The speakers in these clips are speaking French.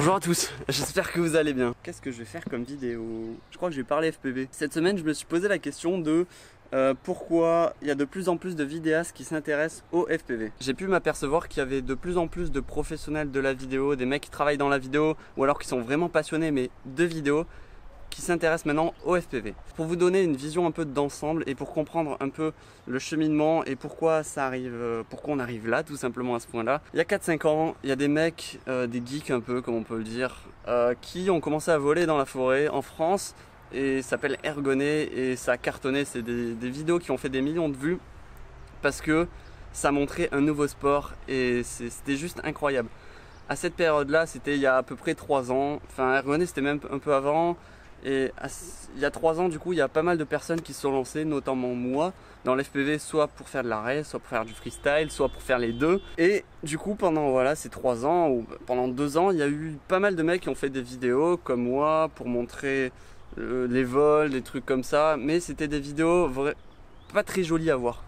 Bonjour à tous, j'espère que vous allez bien. Qu'est-ce que je vais faire comme vidéo? Je crois que je vais parler FPV. Cette semaine, je me suis posé la question de pourquoi il y a de plus en plus de vidéastes qui s'intéressent au FPV. J'ai pu m'apercevoir qu'il y avait de plus en plus de professionnels de la vidéo, des mecs qui travaillent dans la vidéo ou alors qui sont vraiment passionnés mais de vidéo, qui s'intéressent maintenant au FPV. Pour vous donner une vision un peu d'ensemble et pour comprendre un peu le cheminement et pourquoi ça arrive, pourquoi on arrive là tout simplement à ce point-là. Il y a 4-5 ans, il y a des mecs, des geeks un peu comme on peut le dire, qui ont commencé à voler dans la forêt en France et ça s'appelle Ergoné et ça a cartonné. C'est des vidéos qui ont fait des millions de vues parce que ça montrait un nouveau sport et c'était juste incroyable. À cette période-là, c'était il y a à peu près 3 ans, enfin Ergoné c'était même un peu avant. Et il y a 3 ans, du coup, il y a pas mal de personnes qui se sont lancées, notamment moi, dans l'FPV, soit pour faire de l'arrêt, soit pour faire du freestyle, soit pour faire les deux. Et du coup, pendant voilà, ces 3 ans, ou pendant 2 ans, il y a eu pas mal de mecs qui ont fait des vidéos comme moi pour montrer les vols, des trucs comme ça. Mais c'était des vidéos pas très jolies à voir.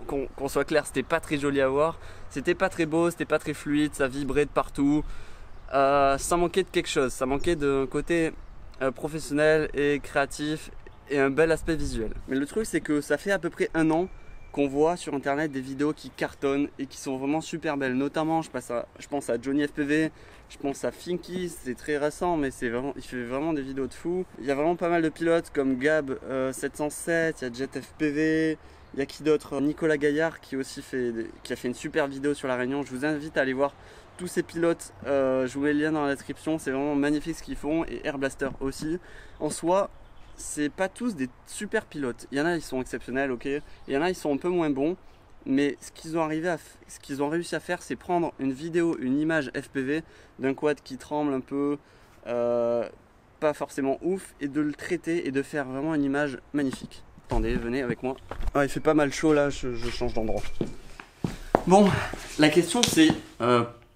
Qu'on soit clair, c'était pas très joli à voir. C'était pas très beau, c'était pas très fluide, ça vibrait de partout. Ça manquait de quelque chose, ça manquait d'un côté professionnel et créatif et un bel aspect visuel. Mais le truc c'est que ça fait à peu près 1 an qu'on voit sur internet des vidéos qui cartonnent et qui sont vraiment super belles. Notamment je pense à Johnny FPV, je pense à Finky, c'est très récent mais il fait vraiment des vidéos de fou. Il y a vraiment pas mal de pilotes comme Gab 707, il y a Jet FPV, il y a qui d'autre, Nicolas Gaillard qui a fait une super vidéo sur la Réunion. Je vous invite à aller voir tous ces pilotes, je vous mets le lien dans la description, c'est vraiment magnifique ce qu'ils font, et Air Blaster aussi. En soi, c'est pas tous des super pilotes. Il y en a, ils sont exceptionnels, ok. Il y en a, ils sont un peu moins bons, mais ce qu'ils ont réussi à faire, c'est prendre une vidéo, une image FPV d'un quad qui tremble un peu, pas forcément ouf, et de le traiter et de faire vraiment une image magnifique. Attendez, venez avec moi. Ah, il fait pas mal chaud là, je change d'endroit. Bon, la question c'est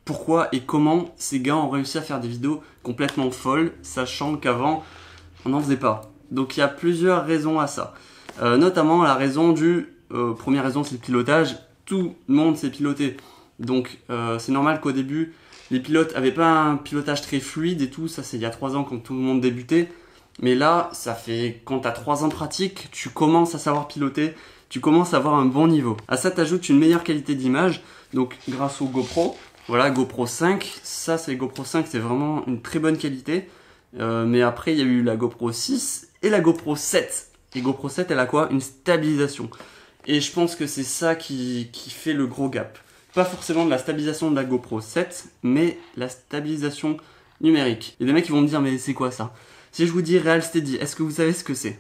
pourquoi et comment ces gars ont réussi à faire des vidéos complètement folles, sachant qu'avant on n'en faisait pas. Donc il y a plusieurs raisons à ça. Notamment la raison première raison c'est le pilotage. Tout le monde sait piloter. Donc c'est normal qu'au début les pilotes n'avaient pas un pilotage très fluide et tout. Ça c'est il y a 3 ans quand tout le monde débutait. Mais là, ça fait quand tu as 3 ans de pratique, tu commences à savoir piloter, tu commences à avoir un bon niveau. À ça t'ajoutes une meilleure qualité d'image, donc grâce au GoPro. Voilà, GoPro 5, ça c'est GoPro 5, c'est vraiment une très bonne qualité. Mais après, il y a eu la GoPro 6 et la GoPro 7. Et GoPro 7, elle a quoi? Une stabilisation. Et je pense que c'est ça qui fait le gros gap. Pas forcément de la stabilisation de la GoPro 7, mais la stabilisation numérique. Et des mecs qui vont me dire, mais c'est quoi ça? Si je vous dis Real Steady, est-ce que vous savez ce que c'est?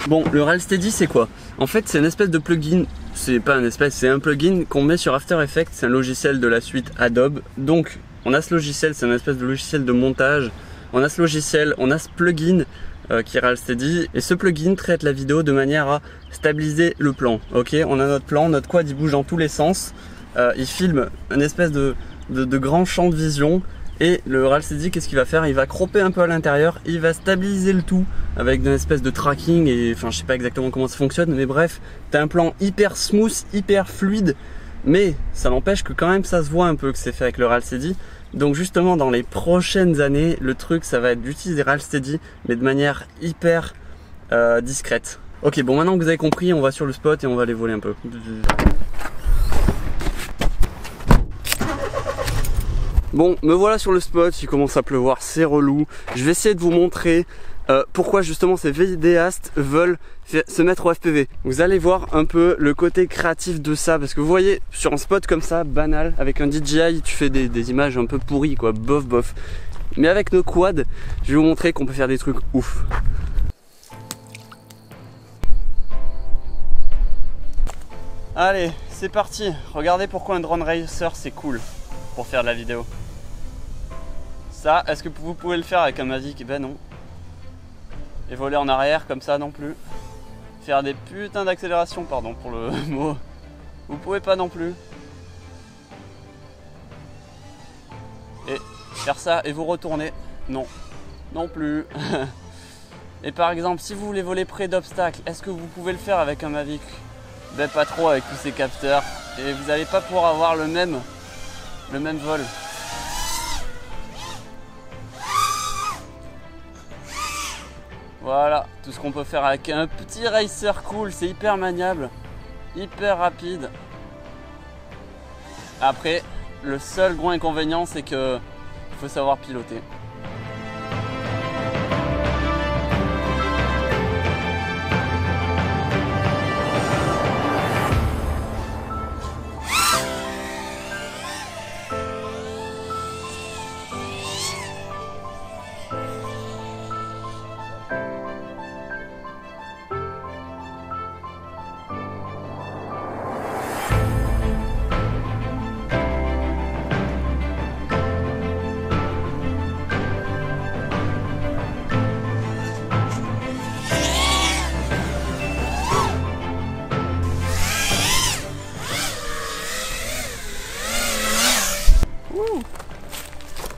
Bon, le Real Steady c'est quoi? En fait c'est une espèce de plugin, c'est pas une espèce, c'est un plugin qu'on met sur After Effects, c'est un logiciel de la suite Adobe. Donc on a ce logiciel, c'est une espèce de logiciel de montage, on a ce logiciel, on a ce plugin qui est Real Steady, et ce plugin traite la vidéo de manière à stabiliser le plan. Ok, on a notre plan, notre quad il bouge dans tous les sens, il filme une espèce de grand champ de vision. Et le Real Steady, qu'est-ce qu'il va faire? Il va cropper un peu à l'intérieur, il va stabiliser le tout avec une espèce de tracking, et enfin je sais pas exactement comment ça fonctionne, mais bref, t'as un plan hyper smooth, hyper fluide, mais ça n'empêche que quand même ça se voit un peu que c'est fait avec le Real Steady. Donc justement dans les prochaines années, le truc ça va être d'utiliser Real Steady, mais de manière hyper discrète. Ok, bon maintenant que vous avez compris, on va sur le spot et on va aller voler un peu. Bon, me voilà sur le spot, il commence à pleuvoir, c'est relou. Je vais essayer de vous montrer pourquoi justement ces vidéastes veulent se mettre au FPV. Vous allez voir un peu le côté créatif de ça, parce que vous voyez, sur un spot comme ça, banal, avec un DJI, tu fais des images un peu pourries, quoi, bof bof. Mais avec nos quads, je vais vous montrer qu'on peut faire des trucs ouf. Allez, c'est parti. Regardez pourquoi un drone racer c'est cool pour faire de la vidéo. Ça, est-ce que vous pouvez le faire avec un Mavic? Ben non. Et voler en arrière comme ça non plus. Faire des putains d'accélération, pardon pour le mot. Vous pouvez pas non plus. Et faire ça et vous retourner. Non. Non plus. Et par exemple, si vous voulez voler près d'obstacles, est-ce que vous pouvez le faire avec un Mavic? Ben pas trop avec tous ces capteurs. Et vous n'allez pas pouvoir avoir le même vol. Voilà, tout ce qu'on peut faire avec un petit racer cool, c'est hyper maniable, hyper rapide. Après, le seul gros inconvénient, c'est que il faut savoir piloter.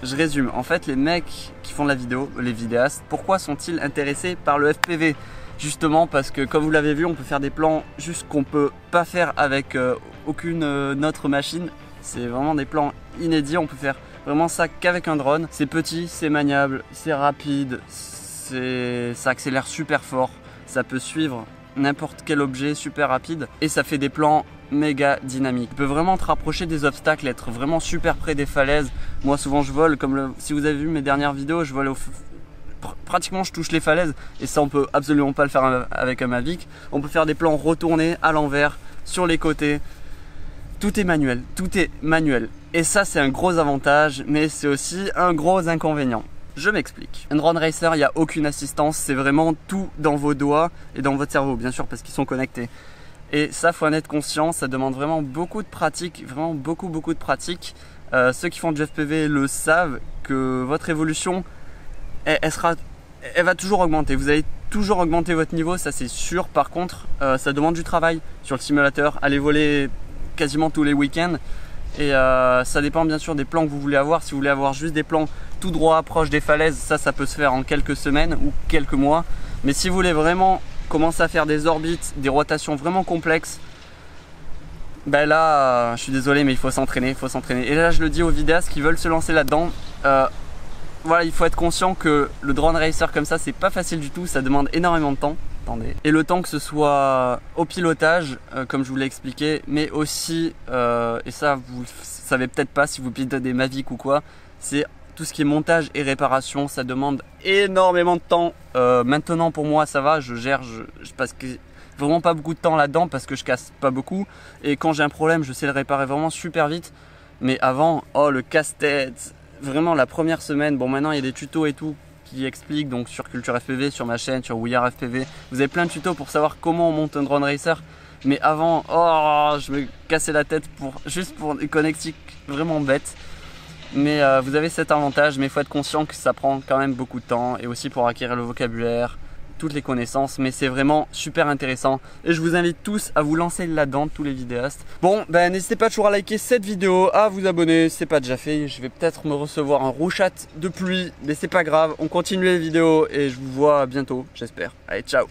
Je résume, en fait les mecs qui font de la vidéo, les vidéastes, pourquoi sont-ils intéressés par le FPV? Justement parce que comme vous l'avez vu, on peut faire des plans juste qu'on peut pas faire avec aucune autre machine. C'est vraiment des plans inédits, on peut faire vraiment ça qu'avec un drone. C'est petit, c'est maniable, c'est rapide, ça accélère super fort, ça peut suivre n'importe quel objet super rapide et ça fait des plans méga dynamiques. Tu peux vraiment te rapprocher des obstacles, être vraiment super près des falaises. Moi souvent je vole, si vous avez vu mes dernières vidéos, je vole pratiquement je touche les falaises et ça on peut absolument pas le faire avec un Mavic. On peut faire des plans retournés à l'envers, sur les côtés. Tout est manuel. Et ça c'est un gros avantage, mais c'est aussi un gros inconvénient. Je m'explique. Un drone racer, il n'y a aucune assistance, c'est vraiment tout dans vos doigts et dans votre cerveau, bien sûr, parce qu'ils sont connectés. Et ça, faut en être conscient, ça demande vraiment beaucoup de pratique, vraiment beaucoup de pratique. Ceux qui font du FPV le savent que votre évolution, elle va toujours augmenter. Vous allez toujours augmenter votre niveau, ça c'est sûr. Par contre, ça demande du travail sur le simulateur. Allez voler quasiment tous les week-ends. Et ça dépend bien sûr des plans que vous voulez avoir. Si vous voulez avoir juste des plans tout droit, proche des falaises, ça peut se faire en quelques semaines ou quelques mois. Mais si vous voulez vraiment commencer à faire des orbites, des rotations vraiment complexes, ben là, je suis désolé, mais il faut s'entraîner, Et là, je le dis aux vidéastes qui veulent se lancer là-dedans. Voilà, il faut être conscient que le drone racer comme ça, c'est pas facile du tout. Ça demande énormément de temps. Attendez. Et le temps que ce soit au pilotage, comme je vous l'ai expliqué, mais aussi, et ça vous le savez peut-être pas si vous pilotez des Mavic ou quoi, c'est tout ce qui est montage et réparation, ça demande énormément de temps. Maintenant pour moi ça va, je gère, je passe vraiment pas beaucoup de temps là-dedans parce que je casse pas beaucoup. Et quand j'ai un problème, je sais le réparer vraiment super vite. Mais avant, oh le casse-tête, vraiment la première semaine, bon maintenant il y a des tutos et tout qui expliquent, donc sur Culture FPV, sur ma chaîne, sur We Are FPV, vous avez plein de tutos pour savoir comment on monte un drone racer. Mais avant, oh, je me cassais la tête juste pour des connectiques vraiment bêtes. Mais vous avez cet avantage, mais il faut être conscient que ça prend quand même beaucoup de temps et aussi pour acquérir le vocabulaire, toutes les connaissances, mais c'est vraiment super intéressant et je vous invite tous à vous lancer là-dedans, tous les vidéastes. Bon, ben n'hésitez pas toujours à liker cette vidéo, à vous abonner, c'est pas déjà fait. Je vais peut-être me recevoir un rouchat de pluie, mais c'est pas grave, on continue les vidéos et je vous vois bientôt, j'espère. Allez, ciao!